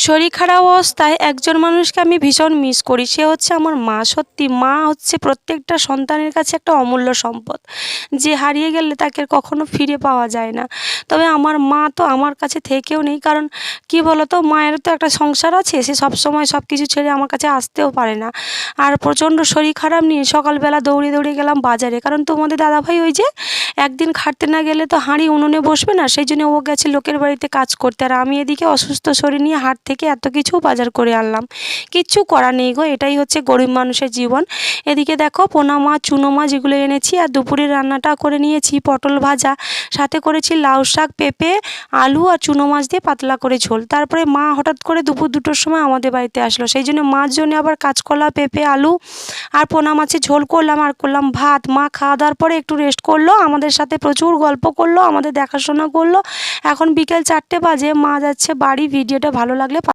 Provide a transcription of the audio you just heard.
শরীর খারাপ অবস্থায় একজন মানুষকে আমি ভীষণ মিস করি, সে হচ্ছে আমার মা। সত্যি মা হচ্ছে প্রত্যেকটা সন্তানের কাছে একটা অমূল্য সম্পদ, যে হারিয়ে গেলে তাকে কখনো ফিরে পাওয়া যায় না। তবে আমার মা তো আমার কাছে থেকেও নেই, কারণ কী বলো তো, মায়ের তো একটা সংসার আছে, সে সবসময় সব কিছু ছেড়ে আমার কাছে আসতেও পারে না। আর প্রচণ্ড শরীর খারাপ নিয়ে সকালবেলা দৌড়ে দৌড়ে গেলাম বাজারে, কারণ তোমাদের দাদাভাই ওই যে একদিন খাটতে না গেলে তো হাঁড়ি উনুনে বসবে না, সেই জন্য ও গেছে লোকের বাড়িতে কাজ করতে, আর আমি এদিকে অসুস্থ শরীর নিয়ে হাট থেকে এত কিছু বাজার করে আনলাম। কিচ্ছু করার নেই গো, এটাই হচ্ছে গরিব মানুষের জীবন। এদিকে দেখো পোনা মাছ চুনো মাছ এগুলো এনেছি, আর দুপুরের রান্নাটা করে নিয়েছি পটল ভাজা, সাথে করেছি লাউ শাক, পেঁপে, আলু আর চুনো মাছ দিয়ে পাতলা করে ঝোল। তারপরে মা হঠাৎ করে দুপুর 2টোর সময় আমাদের বাড়িতে আসলো, সেই জন্য মাছ জন্য আবার কাঁচকলা, পেঁপে, আলু আর পোনা মাছের ঝোল করলাম, আর করলাম ভাত। মা খাওয়া দাওয়ার পরে একটু রেস্ট করলো, আমাদের সাথে প্রচুর গল্প করলো, আমাদের দেখাশোনা করলো। এখন বিকেল 4টে বাজে, মা যাচ্ছে বাড়ি। ভিডিওটা ভালো লাগলে